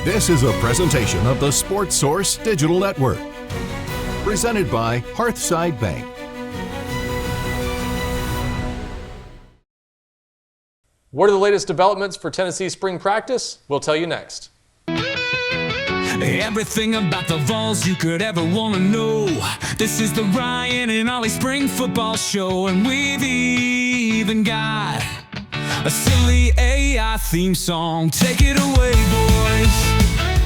This is a presentation of the Sports Source Digital Network, presented by Hearthside Bank. What are the latest developments for Tennessee spring practice? We'll tell you next. Everything about the Vols you could ever want to know. This is the Ryan and Ollie Spring Football Show, and we've even got a silly AI theme song. Take it away, boys.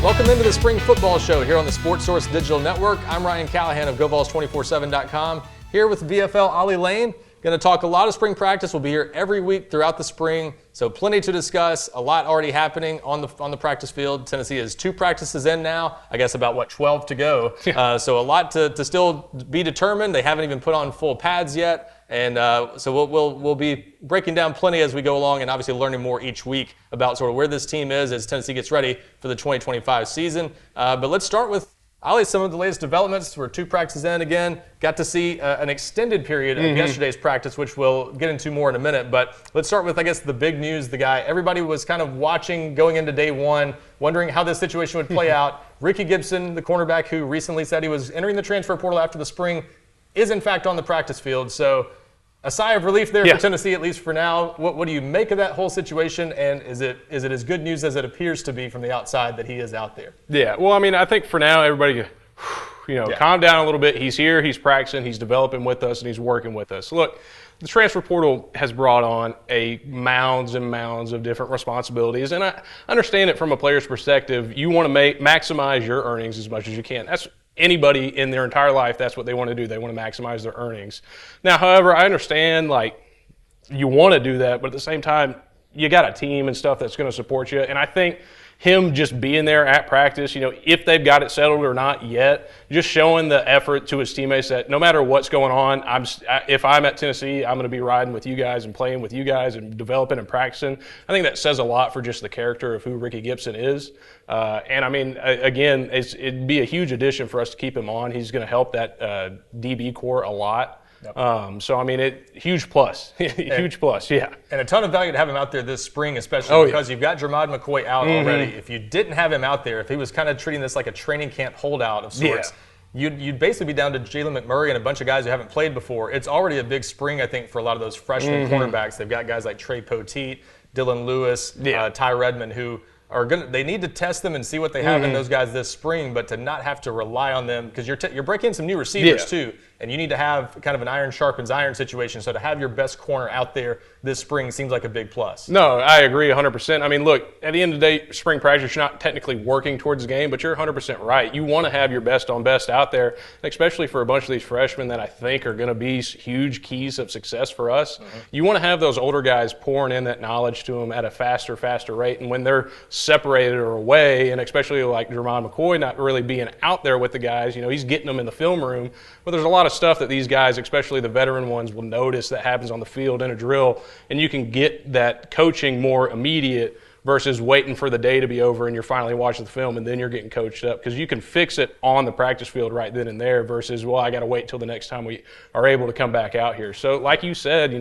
Welcome into the Spring Football Show here on the Sports Source Digital Network. I'm Ryan Callahan of GoVols247.com, here with VFL Ollie Lane. Going to talk a lot of spring practice. We'll be here every week throughout the spring, so plenty to discuss. A lot already happening on the practice field. Tennessee has 2 practices in now. I guess about 12 to go. So a lot to still be determined. They haven't even put on full pads yet, and so we'll be breaking down plenty as we go along, and obviously learning more each week about sort of where this team is as Tennessee gets ready for the 2025 season. But let's start with Ollie, some of the latest developments. We're 2 practices in again. Got to see an extended period of yesterday's practice, which we'll get into more in a minute. But let's start with, I guess, the big news. The guy everybody was kind of watching going into day one, wondering how this situation would play out. Rickey Gibson, the cornerback who recently said he was entering the transfer portal after the spring, is in fact on the practice field. So a sigh of relief there for Tennessee, at least for now. What do you make of that whole situation, and is it as good news as it appears to be from the outside that he is out there? Yeah, well, I mean, I think for now everybody, calm down a little bit. He's here, he's practicing, he's developing with us, and he's working with us. Look, the transfer portal has brought on mounds and mounds of different responsibilities, and I understand it from a player's perspective. You want to maximize your earnings as much as you can. That's anybody in their entire life, that's what they want to do. They want to maximize their earnings. Now, however, I understand, you want to do that, but at the same time, you got a team and stuff that's going to support you. And I think him just being there at practice, if they've got it settled or not yet, just showing the effort to his teammates that no matter what's going on, if I'm at Tennessee, I'm going to be riding with you guys and playing with you guys and developing and practicing. I think that says a lot for just the character of who Rickey Gibson is. And I mean, again, it'd be a huge addition for us to keep him on. He's going to help that DB core a lot. Yep. So, I mean, huge plus. Huge plus, yeah. And a ton of value to have him out there this spring, especially because you've got Jermod McCoy out already. If you didn't have him out there, if he was kind of treating this like a training camp holdout of sorts, you'd basically be down to Jalen McMurray and a bunch of guys who haven't played before. It's already a big spring, I think, for a lot of those freshman cornerbacks. They've got guys like Trey Poteet, Dylan Lewis, Ty Redmond, who they need to test them and see what they have in those guys this spring, but to not have to rely on them, because you're breaking in some new receivers too, and you need to have kind of an iron sharpens iron situation. So to have your best corner out there this spring seems like a big plus. No, I agree 100%. I mean, look, at the end of the day, spring practice, you're not technically working towards the game, but you're 100% right. You want to have your best on best out there, especially for a bunch of these freshmen that I think are going to be huge keys of success for us. You want to have those older guys pouring in that knowledge to them at a faster rate, and when they're separated or away, and especially like Jermod McCoy not really being out there with the guys, he's getting them in the film room, but there's a lot of stuff that these guys, especially the veteran ones, will notice that happens on the field in a drill, and you can get that coaching more immediate versus waiting for the day to be over and you're finally watching the film and then you're getting coached up, because you can fix it on the practice field right then and there versus, well, I got to wait till the next time we are able to come back out here. So like you said,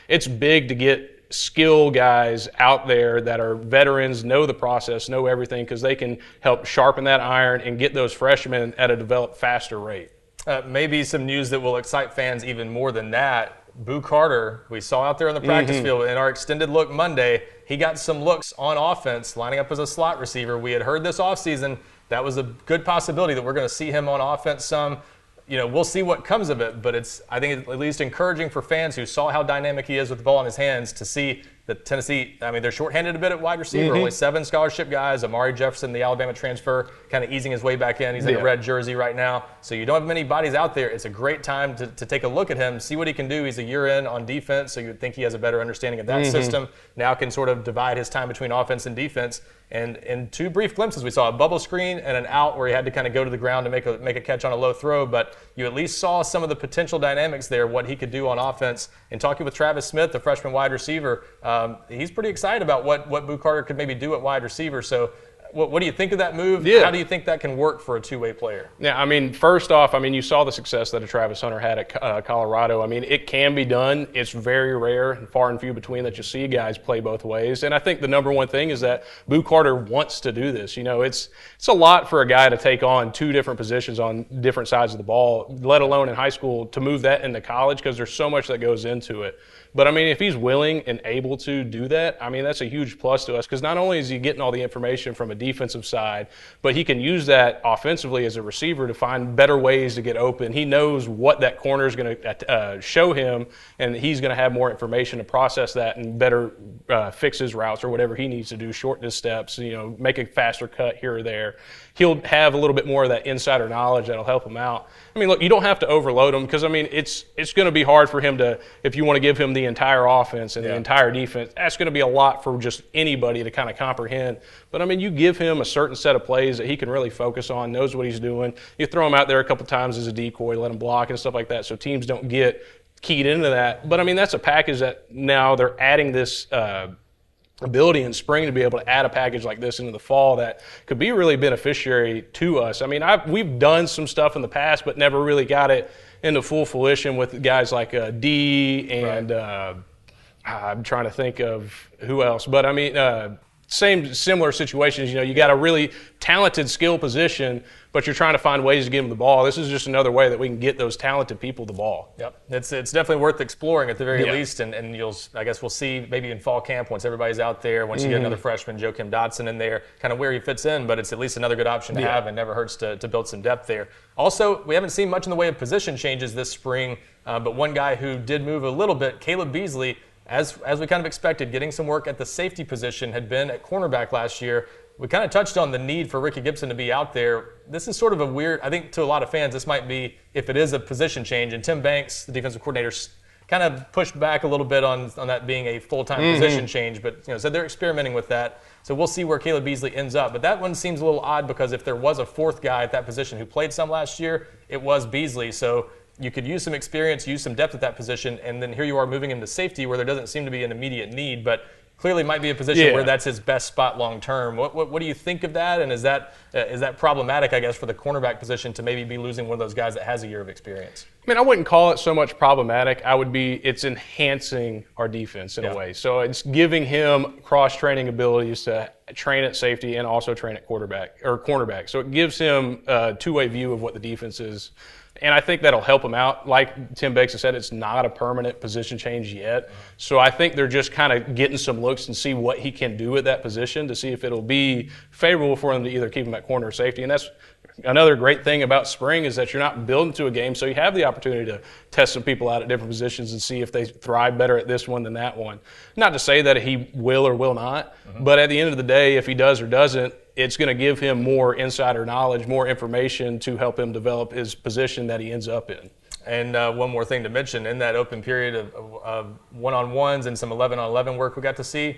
it's big to get skill guys out there that are veterans, know the process, know everything, because they can help sharpen that iron and get those freshmen at a developed faster rate. Maybe some news that will excite fans even more than that. Boo Carter, we saw out there on the practice field in our extended look Monday, he got some looks on offense lining up as a slot receiver. We had heard this offseason that was a good possibility that we're going to see him on offense some. We'll see what comes of it, but I think it's at least encouraging for fans who saw how dynamic he is with the ball in his hands to see that Tennessee, I mean, they're shorthanded a bit at wide receiver. Only 7 scholarship guys. Amari Jefferson, the Alabama transfer, kind of easing his way back in. He's in a red jersey right now. So you don't have many bodies out there. It's a great time to take a look at him, see what he can do. He's a year in on defense, so you would think he has a better understanding of that system. Now can sort of divide his time between offense and defense. And in 2 brief glimpses, we saw a bubble screen and an out where he had to kind of go to the ground to make a catch on a low throw. But you at least saw some of the potential dynamics there, what he could do on offense. And talking with Travis Smith, the freshman wide receiver, he's pretty excited about what Boo Carter could maybe do at wide receiver. So What do you think of that move? Yeah. How do you think that can work for a two-way player? Yeah, I mean, first off, I mean, you saw the success that a Travis Hunter had at Colorado. I mean, it can be done. It's very rare and far and few between that you see guys play both ways. And I think the number one thing is that Boo Carter wants to do this. You know, it's a lot for a guy to take on two different positions on different sides of the ball, let alone in high school, to move that into college, because there's so much that goes into it. But, I mean, if he's willing and able to do that, I mean, that's a huge plus to us, because not only is he getting all the information from a defensive side, but he can use that offensively as a receiver to find better ways to get open. He knows what that corner is going to show him, and he's going to have more information to process that and better fix his routes or whatever he needs to do, shorten his steps, you know, make a faster cut here or there. He'll have a little bit more of that insider knowledge that'll help him out. I mean, look, you don't have to overload him, because, I mean, it's going to be hard for him to, if you want to give him the entire offense and the entire defense, that's going to be a lot for just anybody to kind of comprehend. But, I mean, you give him a certain set of plays that he can really focus on, knows what he's doing. You throw him out there a couple times as a decoy, let him block and stuff like that, so teams don't get keyed into that. But, I mean, that's a package that now they're adding this ability in spring to be able to add a package like this into the fall that could be really beneficiary to us. I mean, we've done some stuff in the past, but never really got it into full fruition with guys like D and I'm trying to think of who else. But, I mean, similar situations. You know, you got a really talented skill position, but you're trying to find ways to get them the ball. This is just another way that we can get those talented people the ball. Yep, it's definitely worth exploring at the very least, and I guess we'll see maybe in fall camp once everybody's out there, once you get another freshman, Joakim Dotson, in there, kind of where he fits in, but it's at least another good option to have, and never hurts to build some depth there. Also, we haven't seen much in the way of position changes this spring, but one guy who did move a little bit, Kaleb Beasley, as we kind of expected, getting some work at the safety position, had been at cornerback last year. We kind of touched on the need for Rickey Gibson to be out there. This is sort of a weird, I think to a lot of fans, this might be, if it is a position change, and Tim Banks, the defensive coordinator, kind of pushed back a little bit on that being a full-time position change, but said they're experimenting with that. So we'll see where Kaleb Beasley ends up. But that one seems a little odd, because if there was a fourth guy at that position who played some last year, it was Beasley. So you could use some experience, use some depth at that position, and then here you are moving him to safety where there doesn't seem to be an immediate need, but clearly might be a position where that's his best spot long term. What do you think of that, and is that problematic, I guess, for the cornerback position to maybe be losing one of those guys that has a year of experience? I mean, I wouldn't call it so much problematic. it's enhancing our defense in a way. So it's giving him cross-training abilities to train at safety and also train at quarterback or cornerback. So it gives him a two-way view of what the defense is. And I think that'll help him out. Like Tim Banks has said, it's not a permanent position change yet. So I think they're just kind of getting some looks and see what he can do at that position to see if it'll be favorable for them to either keep him at corner or safety. And that's another great thing about spring, is that you're not building to a game, so you have the opportunity to test some people out at different positions and see if they thrive better at this one than that one. Not to say that he will or will not, but at the end of the day, if he does or doesn't, it's going to give him more insider knowledge, more information to help him develop his position that he ends up in. And one more thing to mention, in that open period of one-on-ones and some 11-on-11 work we got to see,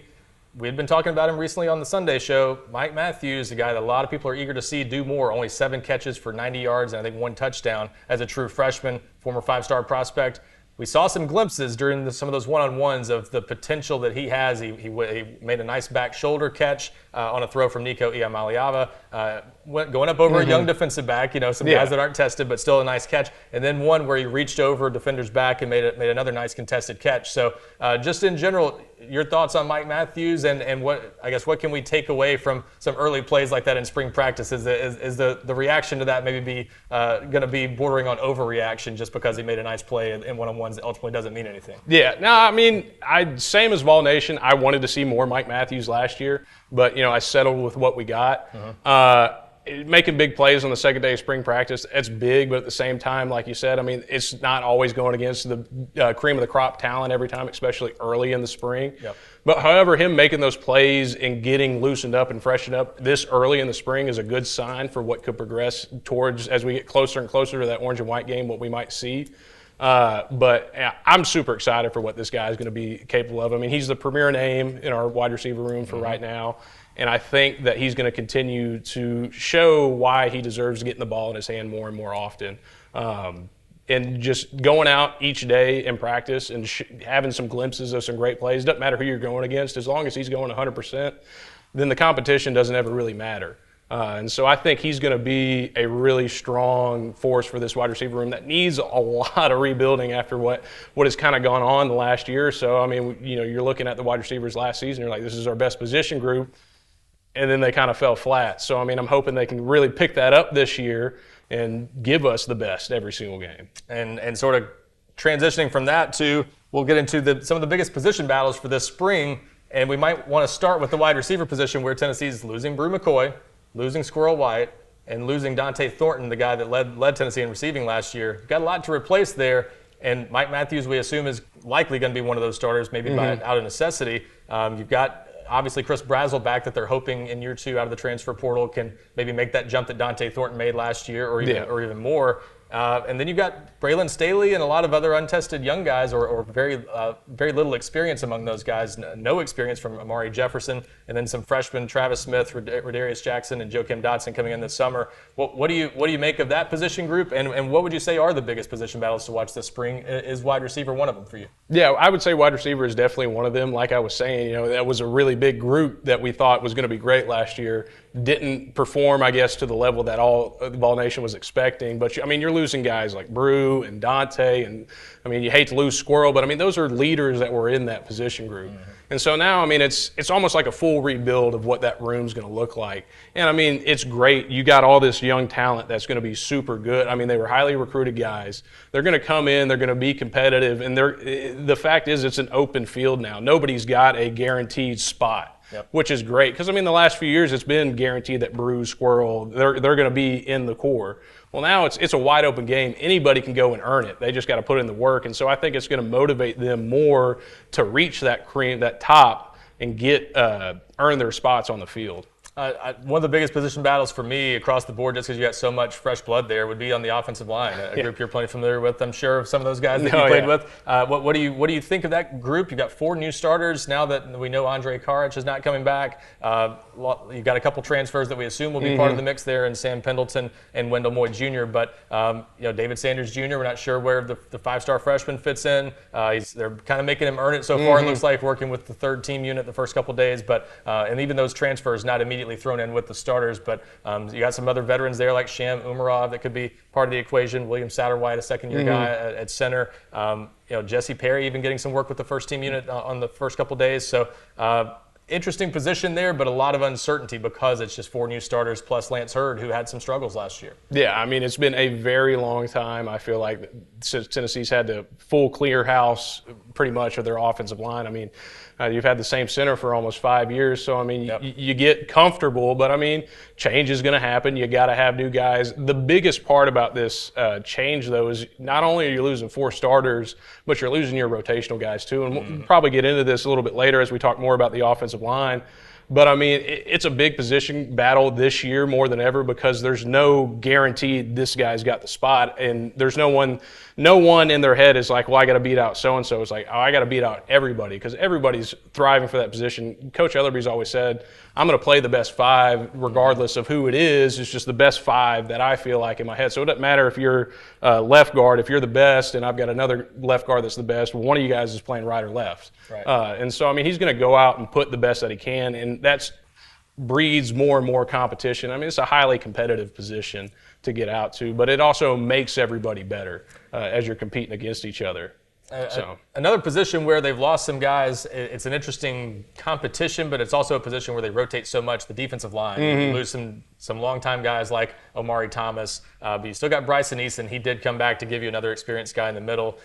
we had been talking about him recently on the Sunday show. Mike Mathews, a guy that a lot of people are eager to see do more, only 7 catches for 90 yards and I think 1 touchdown as a true freshman, former 5-star prospect. We saw some glimpses during some of those one-on-ones of the potential that he has. He made a nice back shoulder catch on a throw from Nico Iamaleava, going up over a young defensive back, some guys that aren't tested, but still a nice catch. And then one where he reached over a defender's back and made another nice contested catch. So just in general, your thoughts on Mike Mathews and what can we take away from some early plays like that in spring practice? Is the reaction to that maybe going to be bordering on overreaction just because he made a nice play in one-on-ones that ultimately doesn't mean anything? Yeah, no, I mean, same as Vol Nation, I wanted to see more Mike Mathews last year, but I settled with what we got. Making big plays on the second day of spring practice, it's big, but at the same time, like you said, I mean, it's not always going against the cream of the crop talent every time, especially early in the spring. Yep. But however, him making those plays and getting loosened up and freshened up this early in the spring is a good sign for what could progress towards, as we get closer and closer to that orange and white game, what we might see. But I'm super excited for what this guy is going to be capable of. I mean, he's the premier name in our wide receiver room for right now. And I think that he's going to continue to show why he deserves getting the ball in his hand more and more often. And just going out each day in practice and having some glimpses of some great plays. Doesn't matter who you're going against, as long as he's going 100%. then the competition doesn't ever really matter. And so I think he's going to be a really strong force for this wide receiver room that needs a lot of rebuilding after what has kind of gone on the last year or so. I mean, you're looking at the wide receivers last season, you're like, this is our best position group, and then they kind of fell flat. So, I mean, I'm hoping they can really pick that up this year and give us the best every single game. And sort of transitioning from that to, we'll get into some of the biggest position battles for this spring, and we might want to start with the wide receiver position where Tennessee's losing Brew McCoy, losing Squirrel White, and losing Dante Thornton, the guy that led Tennessee in receiving last year. Got a lot to replace there, and Mike Mathews, we assume, is likely going to be one of those starters, maybe out of necessity. You've got, obviously, Chris Brazzell back that they're hoping in year 2 out of the transfer portal can maybe make that jump that Dante Thornton made last year or even more. And then you've got Braylon Staley and a lot of other untested young guys or very little experience among those guys. No experience from Amari Jefferson, and then some freshmen, Travis Smith, Rodarius Jackson, and Joakim Dotson coming in this summer. What do you make of that position group, and what would you say are the biggest position battles to watch this spring? Is wide receiver one of them for you? Yeah, I would say wide receiver is definitely one of them. Like I was saying, that was a really big group that we thought was going to be great last year. Didn't perform, I guess, to the level that all the Vol Nation was expecting. But, you're losing guys like Brew and Dante, and, you hate to lose Squirrel, but, those are leaders that were in that position group. Mm-hmm. And so now, it's almost like a full rebuild of what that room's going to look like. And, it's great. You got all this young talent that's going to be super good. They were highly recruited guys. They're going to come in. They're going to be competitive. And the fact is it's an open field now. Nobody's got a guaranteed spot. Yep. Which is great because, the last few years it's been guaranteed that Brew, Squirrel, they're going to be in the core. Well, now it's a wide open game. Anybody can go and earn it. They just got to put in the work. And so I think it's going to motivate them more to reach that top and earn their spots on the field. One of the biggest position battles for me across the board, just because you got so much fresh blood there, would be on the offensive line. A group you're plenty familiar with, I'm sure, of some of those guys that you played with. What do you think of that group? You got 4 new starters now that we know Andre Karic is not coming back. You got a couple transfers that we assume will be part of the mix there, in Sam Pendleton and Wendell Moy Jr. But David Sanders Jr. We're not sure where the 5-star freshman fits in. They're kind of making him earn it so far. It looks like, working with the third team unit the first couple days. But and even those transfers not immediately thrown in with the starters, but you got some other veterans there like Sham Umarov that could be part of the equation. William Satterwhite, a second-year guy at center. Jesse Perry even getting some work with the first team unit on the first couple days. So interesting position there, but a lot of uncertainty because it's just 4 new starters plus Lance Hurd, who had some struggles last year. Yeah, it's been a very long time. I feel like since Tennessee's had to full clear house pretty much of their offensive line. You've had the same center for almost 5 years, so you get comfortable, but change is going to happen. You got to have new guys. The biggest part about this change, though, is not only are you losing 4 starters, but you're losing your rotational guys too. And we'll probably get into this a little bit later as we talk more about the offensive line. But, it's a big position battle this year more than ever because there's no guarantee this guy's got the spot, and there's no one in their head is like, well, I got to beat out so-and-so. It's like, oh, I got to beat out everybody because everybody's thriving for that position. Coach Ellerby's always said, I'm going to play the best 5 regardless of who it is. It's just the best 5 that I feel like in my head. So it doesn't matter if you're left guard. If you're the best and I've got another left guard that's the best, well, one of you guys is playing right or left. Right. And so, he's going to go out and put the best that he can, and that breeds more and more competition. It's a highly competitive position to get out to, but it also makes everybody better as you're competing against each other. Another position where they've lost some guys, it's an interesting competition, but it's also a position where they rotate so much, the defensive line. You lose some longtime guys like Omari Thomas, but you still got Bryson Eason. He did come back to give you another experienced guy in the middle.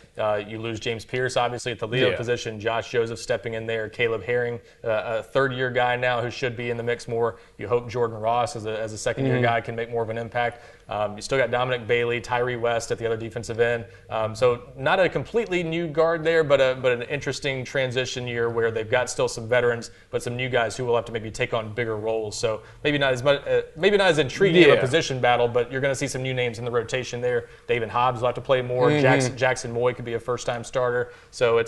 You lose James Pierce, obviously, at the Leo position. Josh Joseph stepping in there. Kaleb Herring, a third-year guy now who should be in the mix more. You hope Jordan Ross, as a second-year guy, can make more of an impact. You still got Dominic Bailey, Tyree West at the other defensive end. So not a completely new guard there, but an interesting transition year where they've got still some veterans, but some new guys who will have to maybe take on bigger roles. So maybe not as intriguing of a position battle, but you're going to see some new names in the rotation there. David Hobbs will have to play more. Jackson Moy could be a first-time starter. So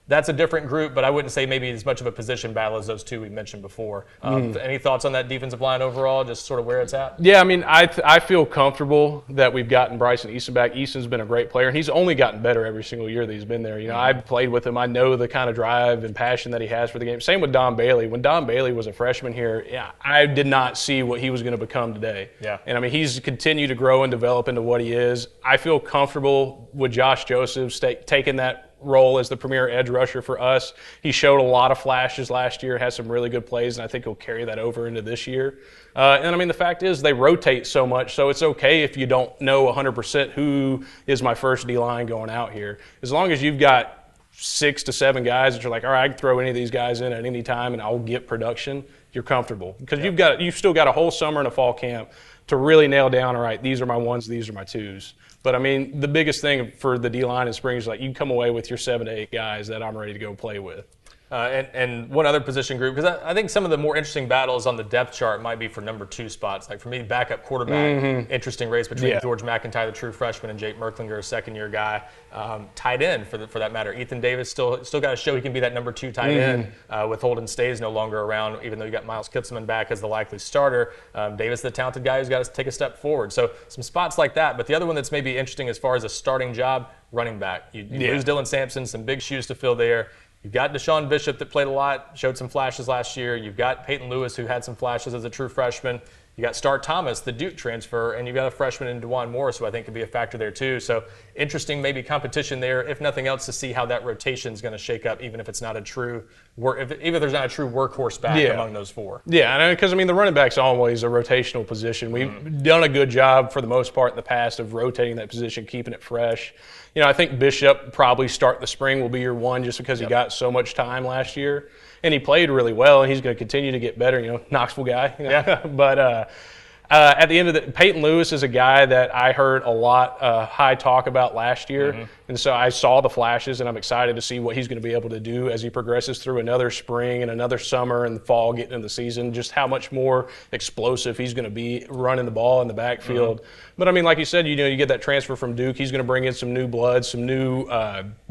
That's a different group, but I wouldn't say maybe as much of a position battle as those two we mentioned before. Any thoughts on that defensive line overall, just sort of where it's at? Yeah, I mean, I feel comfortable that we've gotten Bryson Easton back. Easton's been a great player, and he's only gotten better every single year that he's been there. You know, I've played with him. I know the kind of drive and passion that he has for the game. Same with Don Bailey. When Don Bailey was a freshman here, I did not see what he was going to become today. Yeah. And, I mean, he's continued to grow and develop into what he is. I feel comfortable with Josh Josephs taking that role as the premier edge rusher for us. He showed a lot of flashes last year, has some really good plays, and I think he'll carry that over into this year. And I mean, the fact is they rotate so much, so it's okay if you don't know 100% who is my first D-line going out here. As long as you've got 6 to 7 guys that you're like, all right, I can throw any of these guys in at any time and I'll get production, you're comfortable. Because you've still got a whole summer and a fall camp to really nail down, all right, these are my ones, these are my twos. But, I mean, the biggest thing for the D-line in spring is, like, you can come away with your 7 to 8 guys that I'm ready to go play with. And one other position group, because I think some of the more interesting battles on the depth chart might be for number 2 spots. Like for me, backup quarterback, interesting race between George McIntyre, the true freshman, and Jake Merklinger, a second-year guy. Tight end, for that matter. Ethan Davis still got to show he can be that number 2 tight end with Holden Stays no longer around, even though you got Miles Kitzelman back as the likely starter. Davis, the talented guy who's got to take a step forward. So some spots like that. But the other one that's maybe interesting as far as a starting job, running back. You lose Dylan Sampson, some big shoes to fill there. You've got Deshaun Bishop that played a lot, showed some flashes last year. You've got Peyton Lewis, who had some flashes as a true freshman. You got Star Thomas, the Duke transfer, and you've got a freshman in DeJuan Morris, who I think could be a factor there too. So interesting, maybe competition there, if nothing else, to see how that rotation is going to shake up, even if it's not a true even if there's not a true workhorse back among those 4. Yeah, because I mean the running back's always a rotational position. We've done a good job for the most part in the past of rotating that position, keeping it fresh. You know, I think Bishop probably start the spring will be your one just because he got so much time last year. And he played really well, and he's going to continue to get better. You know, Knoxville guy. You know? Yeah. But at the end of the Peyton Lewis is a guy that I heard a lot high talk about last year. And so I saw the flashes, and I'm excited to see what he's going to be able to do as he progresses through another spring and another summer and fall getting into the season, just how much more explosive he's going to be running the ball in the backfield. But, I mean, like you said, you know, you get that transfer from Duke. He's going to bring in some new blood, some new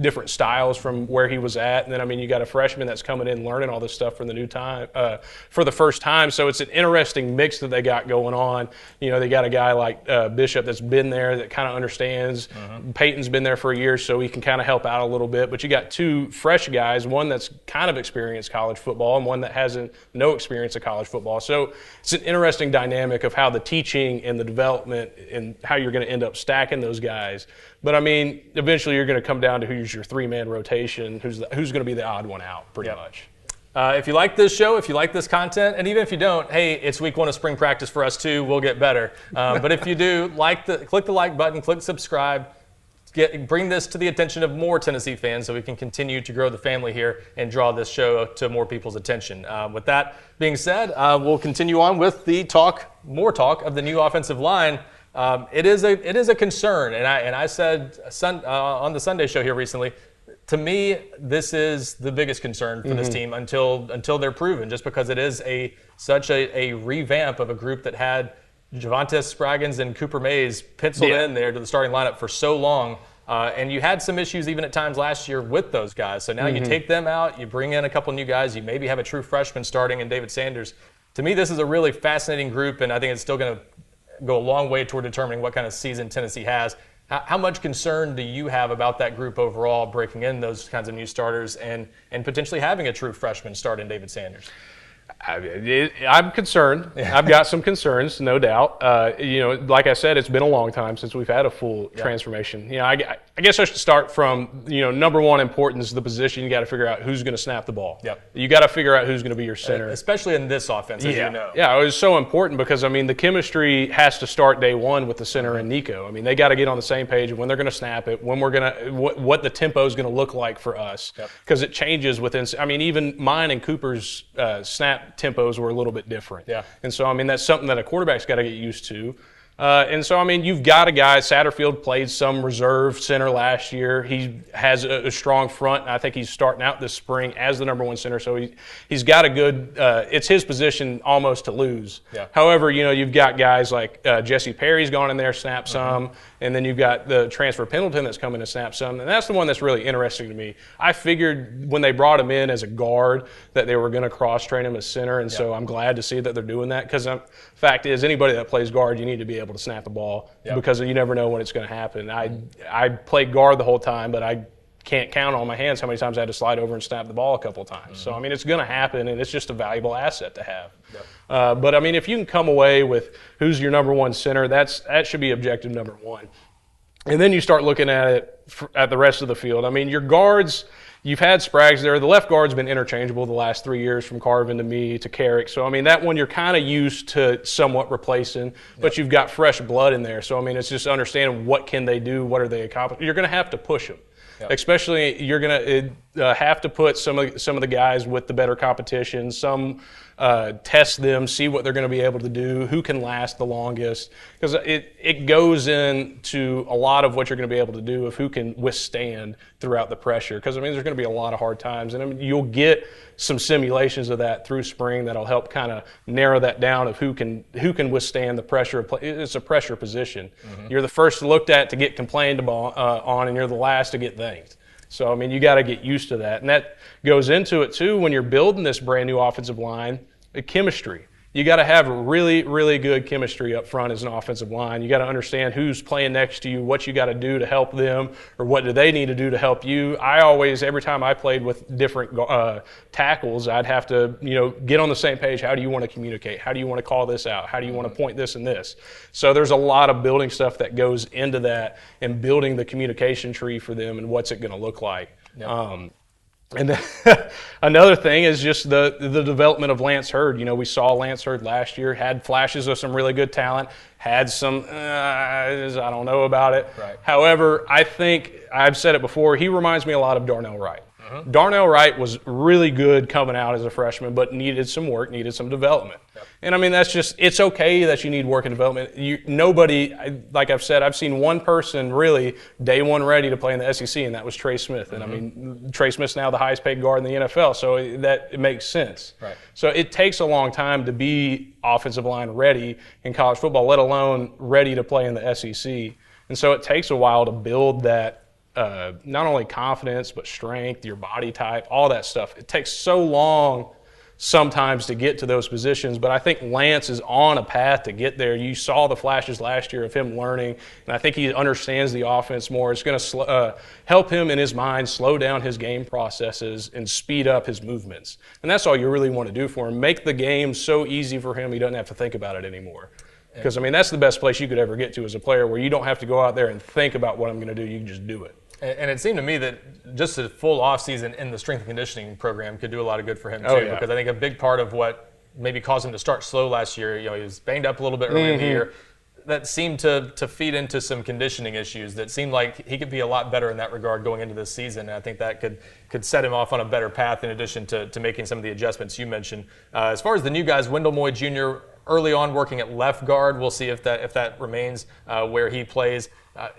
different styles from where he was at. And then, I mean, you got a freshman that's coming in learning all this stuff for the first time. So it's an interesting mix that they got going on. You know, they got a guy like Bishop that's been there that kind of understands. Peyton's been there for a year, so he can kind of help out a little bit. But you got 2 fresh guys, one that's kind of experienced college football and one that hasn't no experience of college football. So it's an interesting dynamic of how the teaching and the development and how you're going to end up stacking those guys. But, I mean, eventually you're going to come down to who's your 3-man rotation, who's going to be the odd one out pretty much. If you like this show, if you like this content, and even if you don't, hey, it's week 1 of spring practice for us too. We'll get better. But if you do, click the like button, click subscribe. Bring this to the attention of more Tennessee fans so we can continue to grow the family here and draw this show to more people's attention. With that being said, we'll continue on with the more talk of the new offensive line. It is a concern, and I said on the Sunday show here recently, to me, this is the biggest concern for this team until they're proven, just because it is such a revamp of a group that had Javonte Spraggins and Cooper Mays penciled in there to the starting lineup for so long. And you had some issues even at times last year with those guys. So now you take them out, you bring in a couple new guys, you maybe have a true freshman starting in David Sanders. To me, this is a really fascinating group, and I think it's still going to go a long way toward determining what kind of season Tennessee has. How much concern do you have about that group overall, breaking in those kinds of new starters and potentially having a true freshman start in David Sanders? I'm concerned. I've got some concerns, no doubt. You know, like I said, it's been a long time since we've had a full transformation. You know, I guess I should start from, you know, number one importance, the position. You got to figure out who's going to snap the ball. Yep. You got to figure out who's going to be your center. Especially in this offense, as you know. Yeah, it was so important because, I mean, the chemistry has to start day one with the center and Nico. I mean, they got to get on the same page of when they're going to snap it, when we're going to, what the tempo is going to look like for us. Because it changes within, I mean, even mine and Cooper's snap tempos were a little bit different. Yeah. And so, I mean, that's something that a quarterback's got to get used to. And so, I mean, you've got a guy, Satterfield played some reserve center last year. He has a strong front, and I think he's starting out this spring as the number one center. So he's got a good it's his position almost to lose. Yeah. However, you've got guys like Jesse Perry's gone in there, snapped some, and then you've got the transfer Pendleton that's coming to snap some, and that's the one that's really interesting to me. I figured when they brought him in as a guard that they were going to cross-train him as center, and so I'm glad to see that they're doing that, because the fact is, anybody that plays guard, you need to be able to snap the ball because you never know when it's going to happen. I played guard the whole time, but I can't count on my hands how many times I had to slide over and snap the ball a couple of times. So, I mean, it's going to happen, and it's just a valuable asset to have. But, I mean, if you can come away with who's your number one center, that should be objective number one. And then you start looking at it at the rest of the field. I mean, your guards – you've had Spraggs there. The left guard's been interchangeable the last 3 years, from Carvin to me to Carrick. So, I mean, that one you're kind of used to somewhat replacing, but you've got fresh blood in there. So, I mean, it's just understanding what can they do, what are they accomplishing. You're going to have to push them. Especially, you're going to have to put some of the guys with the better competition, test them, see what they're going to be able to do, who can last the longest, because it goes into a lot of what you're going to be able to do of who can withstand throughout the pressure, because, I mean, there's going to be a lot of hard times, and I mean, you'll get some simulations of that through spring that'll help kind of narrow that down of who can withstand the pressure of play. It's a pressure position. You're the first looked at to get complained on, and you're the last to get thanked. So, I mean, you got to get used to that. And that goes into it, too, when you're building this brand-new offensive line, the chemistry. You got to have really, really good chemistry up front as an offensive line. You got to understand who's playing next to you, what you got to do to help them, or what do they need to do to help you. Every time I played with different tackles, I'd have to, get on the same page. How do you want to communicate? How do you want to call this out? How do you want to point this and this? So there's a lot of building stuff that goes into that, and building the communication tree for them and what's it going to look like. Yep. And then another thing is just the development of Lance Hurd. We saw Lance Hurd last year, had flashes of some really good talent, had some, I don't know about it. Right. However, I think, I've said it before, he reminds me a lot of Darnell Wright. Darnell Wright was really good coming out as a freshman, but needed some work, needed some development. Yep. And I mean, it's okay that you need work and development. Nobody, like I've said, I've seen one person really day one ready to play in the SEC, and that was Trey Smith. And I mean, Trey Smith's now the highest paid guard in the NFL, so it makes sense. Right. So it takes a long time to be offensive line ready in college football, let alone ready to play in the SEC. And so it takes a while to build that. Not only confidence, but strength, your body type, all that stuff. It takes so long sometimes to get to those positions, but I think Lance is on a path to get there. You saw the flashes last year of him learning, and I think he understands the offense more. It's going to help him in his mind slow down his game processes and speed up his movements. And that's all you really want to do for him. Make the game so easy for him he doesn't have to think about it anymore. Because, I mean, that's the best place you could ever get to as a player, where you don't have to go out there and think about what I'm going to do. You can just do it. And it seemed to me that just a full offseason in the strength and conditioning program could do a lot of good for him, too. Because I think a big part of what maybe caused him to start slow last year, he was banged up a little bit early in the year. That seemed to feed into some conditioning issues that seemed like he could be a lot better in that regard going into this season. And I think that could set him off on a better path, in addition to making some of the adjustments you mentioned. As far as the new guys, Wendell Moy Jr., early on working at left guard. We'll see if that remains where he plays.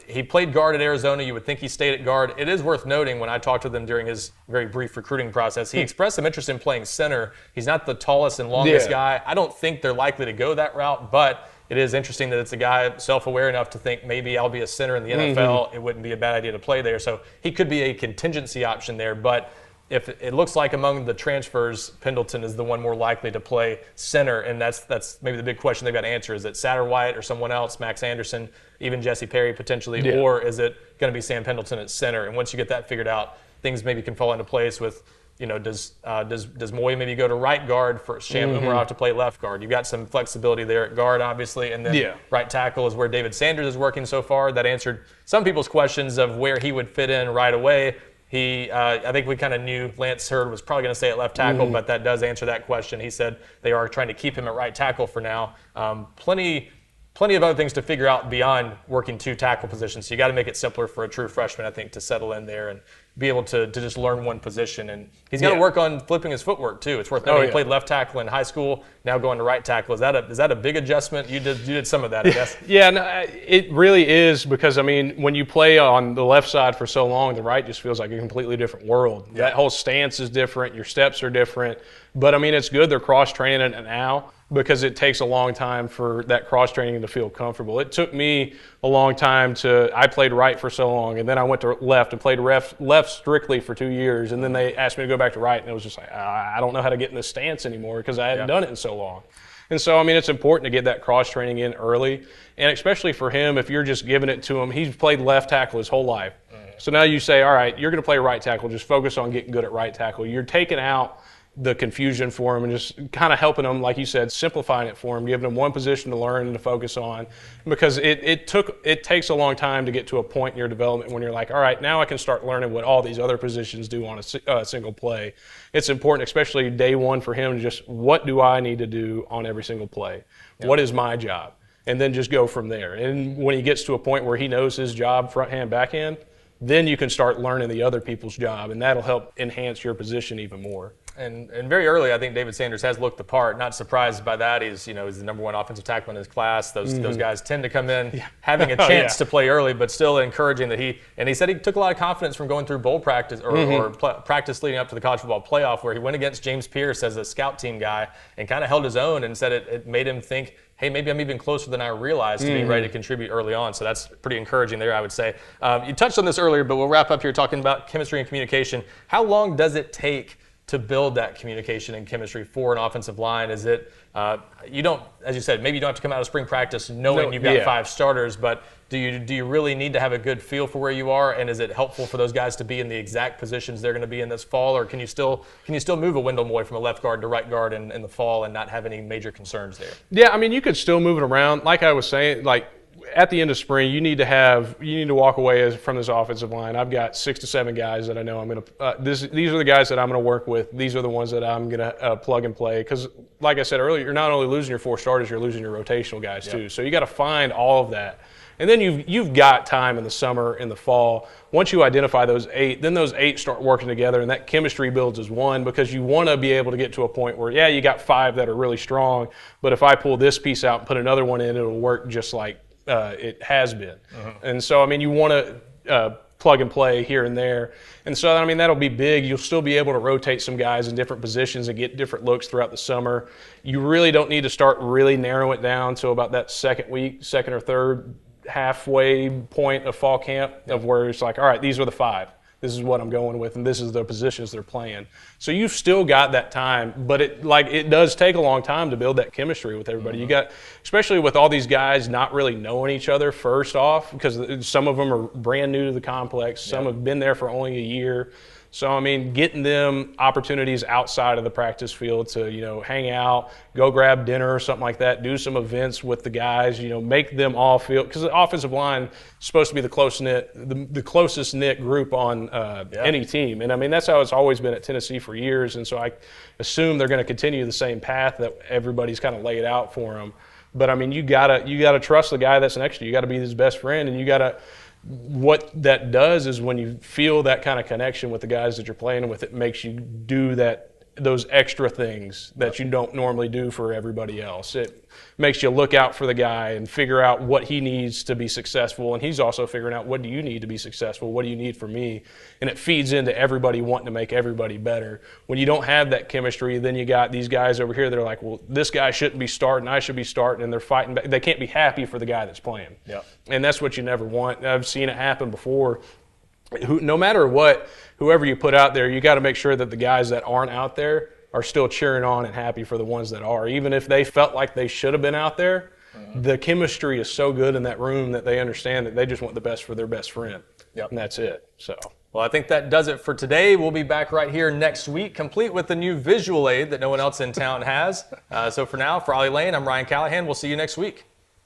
He played guard at Arizona. You would think he stayed at guard. It is worth noting, when I talked to him during his very brief recruiting process, he expressed some interest in playing center. He's not the tallest and longest guy. I don't think they're likely to go that route, but it is interesting that it's a guy self-aware enough to think maybe I'll be a center in the NFL. It wouldn't be a bad idea to play there. So he could be a contingency option there, but if it looks like among the transfers, Pendleton is the one more likely to play center, and that's maybe the big question they've got to answer. Is it Satterwhite or someone else, Max Anderson, even Jesse Perry potentially, or is it going to be Sam Pendleton at center? And once you get that figured out, things maybe can fall into place with, does Moy maybe go to right guard for Sham Umarov to play left guard? You've got some flexibility there at guard, obviously, and then right tackle is where David Sanders is working so far. That answered some people's questions of where he would fit in right away. I think we kind of knew Lance Hurd was probably going to stay at left tackle, but that does answer that question. He said they are trying to keep him at right tackle for now. Plenty of other things to figure out beyond working two tackle positions. So you got to make it simpler for a true freshman, I think, to settle in there be able to just learn one position. And he's got to work on flipping his footwork too. It's worth noting he played left tackle in high school, now going to right tackle. Is that a big adjustment? You did some of that, I guess. Yeah, no, it really is, because I mean, when you play on the left side for so long, the right just feels like a completely different world. Yeah. That whole stance is different, your steps are different. But I mean, it's good they're cross-training it now, because it takes a long time for that cross-training to feel comfortable. It took me a long time I played right for so long, and then I went to left and played left strictly for 2 years, and then they asked me to go back to right, and it was just like, I don't know how to get in this stance anymore because I hadn't done it in so long. And so, I mean, it's important to get that cross-training in early, and especially for him, if you're just giving it to him, he's played left tackle his whole life. So now you say, all right, you're going to play right tackle, just focus on getting good at right tackle. You're taking out the confusion for him and just kind of helping him, like you said, simplifying it for him, giving him one position to learn and to focus on, because it takes a long time to get to a point in your development when you're like, all right, now I can start learning what all these other positions do on a single play. It's important, especially day one for him, to just, what do I need to do on every single play? Yep. What is my job? And then just go from there. And when he gets to a point where he knows his job, front hand, back hand, then you can start learning the other people's job, and that'll help enhance your position even more. And very early, I think David Sanders has looked the part. Not surprised by that. He's the #1 offensive tackle in his class. Those guys tend to come in having a chance to play early, but still encouraging that he said he took a lot of confidence from going through bowl practice or practice leading up to the college football playoff, where he went against James Pierce as a scout team guy and kind of held his own, and said it made him think, hey, maybe I'm even closer than I realized to being ready to contribute early on. So that's pretty encouraging there, I would say. You touched on this earlier, but we'll wrap up here talking about chemistry and communication. How long does it take to build that communication and chemistry for an offensive line? Is it, you don't, as you said, maybe you don't have to come out of spring practice knowing you've got 5 starters, but do you really need to have a good feel for where you are? And is it helpful for those guys to be in the exact positions they're going to be in this fall? Or can you still move a Wendell Moy from a left guard to right guard in the fall and not have any major concerns there? Yeah, I mean, you could still move it around. Like I was saying, like, at the end of spring, you need to walk away from this offensive line. I've got 6 to 7 guys that I know I'm going to. These are the guys that I'm going to work with. These are the ones that I'm going to plug and play. Because, like I said earlier, you're not only losing your 4 starters, you're losing your rotational guys too. So you got to find all of that. And then you've got time in the summer, in the fall. Once you identify those 8, then those 8 start working together, and that chemistry builds as one, because you want to be able to get to a point where, you got 5 that are really strong, but if I pull this piece out and put another one in, it'll work just like it has been. And so, I mean, you want to plug and play here and there. And so, I mean, that'll be big. You'll still be able to rotate some guys in different positions and get different looks throughout the summer. You really don't need to start really narrowing it down to about that second or third halfway point of fall camp, of where it's like, all right, these are the 5. This is what I'm going with, and this is the positions they're playing. So you've still got that time, but it does take a long time to build that chemistry with everybody. You got, especially with all these guys not really knowing each other first off, because some of them are brand new to the complex. Some have been there for only a year. So, I mean, getting them opportunities outside of the practice field to, hang out, go grab dinner or something like that, do some events with the guys, make them all feel – because the offensive line is supposed to be the closest knit group on any team. And, I mean, that's how it's always been at Tennessee for years. And so I assume they're going to continue the same path that everybody's kind of laid out for them. But, I mean, you gotta trust the guy that's next to you. You got to be his best friend, and you got to – what that does is when you feel that kind of connection with the guys that you're playing with, it makes you do those extra things that you don't normally do for everybody else. It makes you look out for the guy and figure out what he needs to be successful, and he's also figuring out, what do you need to be successful? What do you need from me? And it feeds into everybody wanting to make everybody better. When you don't have that chemistry, then you got these guys over here that are like, well, this guy shouldn't be starting, I should be starting, and they're fighting back. They can't be happy for the guy that's playing. Yep. And that's what you never want. I've seen it happen before. No matter what, whoever you put out there, you got to make sure that the guys that aren't out there are still cheering on and happy for the ones that are. Even if they felt like they should have been out there, the chemistry is so good in that room that they understand that they just want the best for their best friend. Yep. And that's it. So. Well, I think that does it for today. We'll be back right here next week, complete with the new visual aid that no one else in town has. So for now, for Ollie Lane, I'm Ryan Callahan. We'll see you next week.